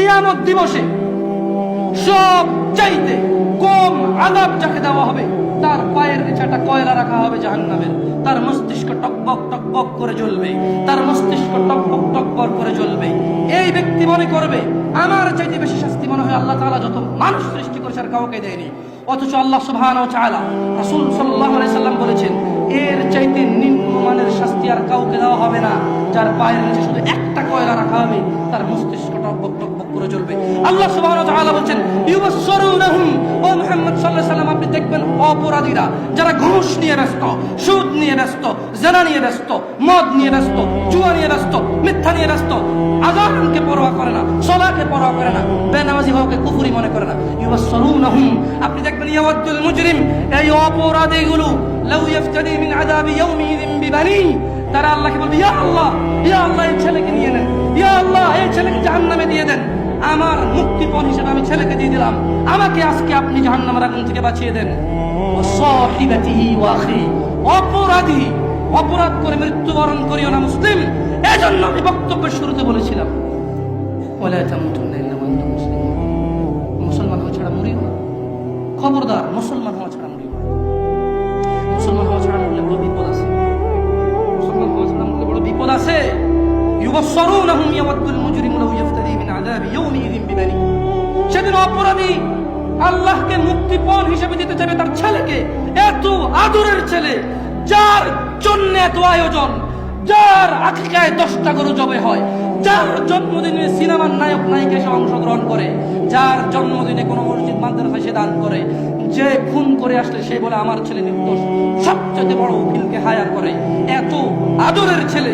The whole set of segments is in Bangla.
কিয়ামত দিবসে সব চাইতে কম আযাব যাকে দেওয়া হবে, তার পায়ের নিচে একটা কয়লা রাখা হবে জাহান্নামের, তার মস্তিষ্ক টকবক টকবক করে জ্বলবে, তার মস্তিষ্ক টকবক টকবক করে জ্বলবে। এই ব্যক্তি মনে করবে আমার চাইতে বেশি শাস্তি মনে হয় আল্লাহ তাআলা যত মানুষ সৃষ্টি করেছে আর কাউকে দেয়নি। অথচ আল্লাহ সুবহানাহু ওয়া তাআলা, রাসূল সাল্লাল্লাহু আলাইহি সাল্লাম বলেছেন এর চাইতে নিম্নমানের শাস্তি আর কাউকে দেওয়া হবে না, যার পায়ের নিচে শুধু একটা কয়লা রাখা হবে, তার মস্তিষ্ক টকবক টকবক করে জ্বলবে। আল্লাহ সুবহানাহু ওয়া তাআলা বলেন ইউবাসসিরুনহুম, ও মুহাম্মদ সাল্লাল্লাহু আলাইহি সাল্লাম আপনি দেখবেন অপরাধীরা যারা ঘুষ নিয়ে ব্যস্ত, সুদ নিয়ে ব্যস্ত, জিনা নিয়ে ব্যস্ত, মদ নিয়ে ব্যস্ত, জুয়া নিয়ে ব্যস্ত, মিথ্যা নিয়ে ব্যস্ত, আযানকে পরোয়া করে না, সালাতকে পরোয়া করে না, বেনামাজি হওয়াকে কুফরি মনে করে না। ইউবাসসিরুনহুম, আপনি দেখবেন ইয়াওয়াদুল মুজরিম, এই অপরাধীগুলো লাউ ইফতাদি মিন আযাবি ইয়াউমিযিন বিবানি, তারা আল্লাহকে বলবে ইয়া আল্লাহ, ইয়া আল্লাহ এই ছেলেকে নিয়ে নেন, ইয়া আল্লাহ এই ছেলেকে জাহান্নামে দিয়ে দেন, আমার মুক্তিপণ হিসেবে আমি ছেলেকে দিয়ে দিলাম, আমাকে আজকে আপনি জাহান্নামের আগুন থেকে বাঁচিয়ে দেন। ওয়াসাহিবাতিহি ওয়া আখি, অপরাধী অপরাধ করে মৃত্যুবরণ করিও না মুসলিম। এজন্য আমি বক্তব্যের শুরুতে বলেছিলাম ওয়ালা তামুতুন্না ইল্লা ওয়া আনতুম মুসলিমুন, মুসলমান হওয়া ছাড়া মরিও না, খবরদার মুসলমান হওয়া ছাড়া মরিও না। মুসলমান হওয়া ছাড়া মরলে বড় বিপদ আছে, মুসলমান হওয়া ছাড়া মরলে বড় বিপদ আছে। ইউবাসসিরুনহুম ইয়াওয়াদুল মুজরিমু লাউ ইফতাদি মিন আযাবি ইয়াউমিযিন বিবানি, সেদিন অপরাধী আল্লাহকে মুক্তিপণ হিসেবে দিতে চাইবে তার ছেলেকে, এত আদরের ছেলে যার জন্য এত আয়োজন, যার আকিকায় 10টা গরু জবে হয়, যার জন্মদিনে সিনেমার নায়ক নায়িকা এসে অংশগ্রহণ করে, যার জন্মদিনে কোনো মসজিদ মাদ্রাসায় সে দান করে, যে খুন করে আসলে সে বলে আমার ছেলে নির্দোষ, সবচেয়ে বড় উকিলকে হায়ার করে। এত আদরের ছেলে,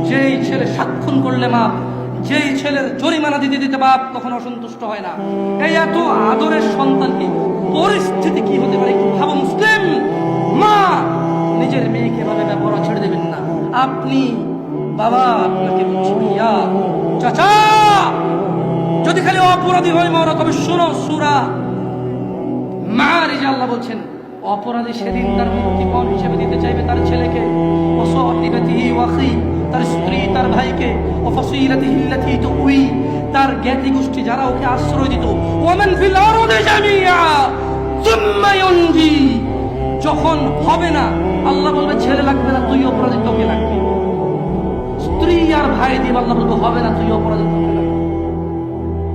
যেই ছেলে সাক্ষণ করলে মাপ, যেই ছেলের জরিমানা দিতে দিতে বাপ কখনো অসন্তুষ্ট হয় না, এই এত আদরের সন্তানকে পরিস্থিতি কি হতে পারে একটু ভাবো। মুসলিম মা নিজের মেয়েকে এভাবে ব্যবহার ছেড়ে দেবেন না। আপনি বাবা, আপনাকে বলছি ভাইয়া, চাচা, যদি খালি অপরাধী হয় মরা, তবে শোনো সূরা মাআরিজে আল্লাহ বলছেন অপরাধী সেদিন তার মুক্তিপণ হিসেবে দিতে চাইবে তার ছেলেকে, ওয়াসাহিবাতিহি ওয়া আখি, তার স্ত্রী, তার ভাইকে, ও ফাসিলাতিহি আল্লাতী তুই, তার জ্ঞাতি গোষ্ঠী যারা ওকে আশ্রয় দিত, ওয়ামান ফিল আরদি জামিআ সুম্মা ইউনজি, যখন হবে না আল্লাহ বলবে ছেলে লাগবে না, তুই অপরাধী, তোকে লাগবে। স্ত্রী আর ভাই দিয়ে আল্লাহ বলবে হবে না, তুই অপরাধী, তোকে লাগবে।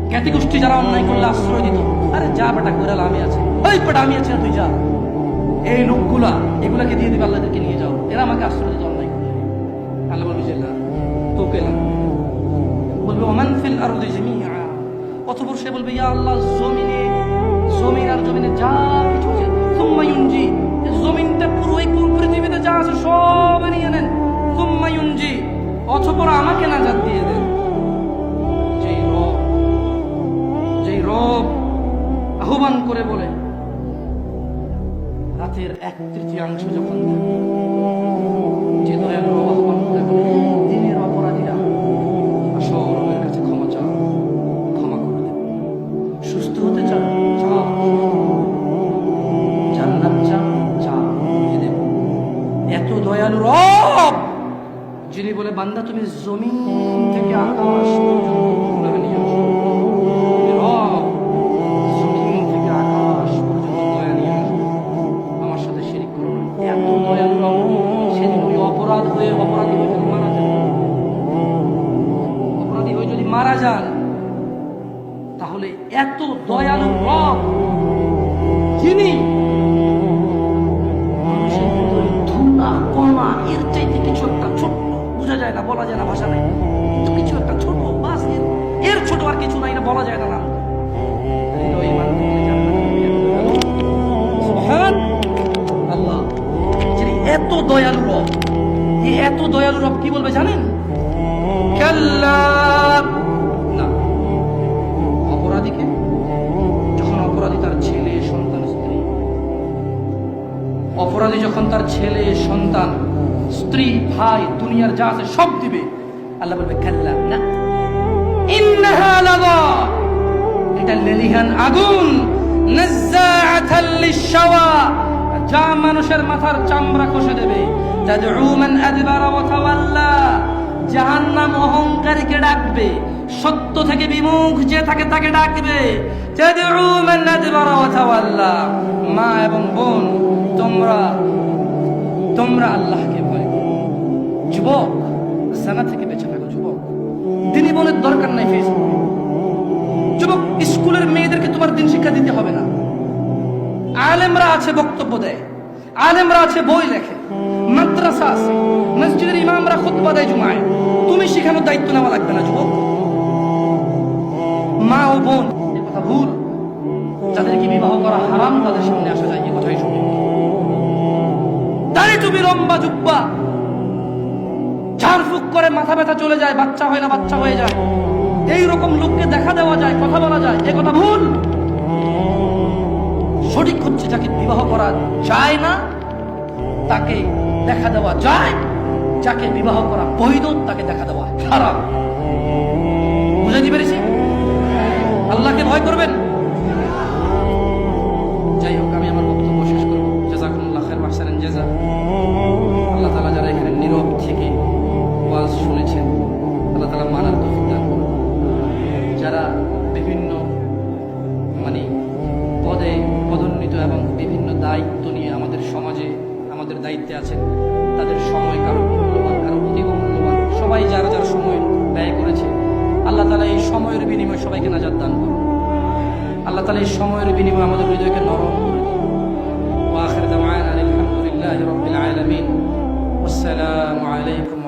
জ্ঞাতি গোষ্ঠী যারা অন্যায় করলে আশ্রয় দিত, আরে যা বেটা কইরাল আমি আছি, ওই বেটা আমি আছি না, তুই যা। এই লোকগুলা এগুলাকে দিয়ে দিবে, আল্লাহদেরকে নিয়ে যাও, এরা আমাকে আশ্রয় দিত অন্যায় করলে। আল্লাহ বলবে যে না, তোকে লাগবে। বলবে ওমান ফিল আরদি জামিআ, অতঃপর সে বলবে ইয়া আল্লাহ জমিনে, জমিন আর জমিনে যা কিছু আছে, সুম্মা ইউনজি, জমিনটা পুরো এই পৃথিবীতে যা আছে সব নিয়ে নেন, সুম্মা ইউনজি, অতঃপর আমাকে নাজাত দিয়ে দেন। যেই রব আহ্বান করে বলে রাতের 1/3 যখন যে দয়ালু আহ্বান করে বলে দিনের অপরাধীরা আসো রবের কাছে ক্ষমা চাও, ক্ষমা করে দেন, সুস্থ হতে চাও চাও, জান্নাত চাও চাও, দিয়ে দেব। এত দয়ালু রব যিনি বলে বান্দা তুমি জমিন থেকে আকাশ পর্যন্ত নিয়ে আসো, রব জমিন থেকে আকাশ পর্যন্ত দয়া নিয়ে আসো, আমার সাথে শিরিক করো না। এত দয়ালু রব, সেদিন ওই অপরাধী হয়ে যদি মারা যান, অপরাধী হয়ে যদি মারা যান, তাহলে এত দয়ালু রব যিনি মানুষের ভিতরে ধুলা কণা এর চাইতে কিছু একটা ছোট্ট, বোঝা যায় না, বলা যায় না, ভাষা নেই, কিন্তু কিছু একটা ছোট, বাস এর ছোট আর কিছু নাই, না বলা যায় না নাম। আল্লাহ যিনি এত দয়ালু রব, এই এত দয়ালু রব কি বলবে জানেন? কাল্লা, না, অপরাধীকে যখন অপরাধী তার ছেলে সন্তান স্ত্রী, অপরাধী যখন তার ছেলে সন্তান স্ত্রী ভাই দুনিয়ার যা আছে সব দিবে, আল্লাহ বলবে কাল্লা, না, ইন্নাহা লাযা, এটা লেলিহান আগুন, নাযাআতাল লিশশাওয়া, যা মানুষের মাথার চামড়া কষে দেবে, তাদউ মান আদবারা ওয়া তাওয়াল্লা, জাহান্নাম অহংকারীকে ডাকবে, সত্য থেকে বিমুখ যে থাকে তাকে ডাকবে। তাদউ মান আদবারা ওয়া তাওয়াল্লা। মা এবং বোন, তোমরা আল্লাহকে ভয় করো। যুবক, জানা থেকে বেঁচে থাকো। যুবক, দিনী বোনের দরকার নাই ফেসবুক। যুবক, স্কুলের মেয়েদেরকে তোমার দিন শিক্ষা দিতে হবে না। আলেমরা আছে, বক্তব্য দেয়, আলেমরা আছে, বই লেখে, মাদ্রাসা আছে, মসজিদের ইমামরা খুতবা দেয় জুমায়। তুমি শেখানোর দায়িত্ব নেওয়া লাগবে না। যুবক, মা ও বোন, এ কথা ভুল। যাদেরকে বিবাহ করা হারাম তাদের সামনে আসা যায়, এ কথাই সঠিক। দাড়ি টুপি, লম্বা জুব্বা, ঝাড়ফুঁক করে মাথা ব্যথা চলে যায়, বাচ্চা হয় না, বাচ্চা হয়ে যায়, এইরকম লোককে দেখা দেওয়া যায়, কথা বলা যায়, এ কথা ভুল। সঠিক হচ্ছে যাকে বিবাহ করা যায় না তাকে দেখা দেওয়া যায়, যাকে বিবাহ করা বৈধ তাকে দেখা দেওয়া হারাম। বুঝাইতে পেরেছি? আল্লাহকে ভয় করবেন। যাই হোক, আমি আমার বক্তব্য শেষ করব। জাযাকুমুল্লাহ খাইর ওয়া আহসানাল জাযা। আল্লাহ তাআলা যারা এখানে নীরব থেকে ওয়াজ শুনেছেন, আল্লাহ তাআলা মানার তৌফিক দান করুন। যারা বিভিন্ন পদে পদোন্নীত এবং বিভিন্ন দায়িত্ব নিয়ে আমাদের সমাজে আমাদের দায়িত্বে আছেন, তাদের সময় কারো মূল্যবান, কারো অধিক মূল্যবান, সবাই যারা যারা সময় ব্যয় করেছে, আল্লাহ তাআলা এই সময়ের বিনিময়ে সবাইকে নাজাত দান করুন। আল্লাহ তাআলা এই সময়ের বিনিময়ে আমাদের হৃদয়কে নরম করে দিন। ওয়া আখিরু দাওয়ানা আলহামদুলিল্লাহি রাব্বিল আলামিন। আসসালামু আলাইকুম।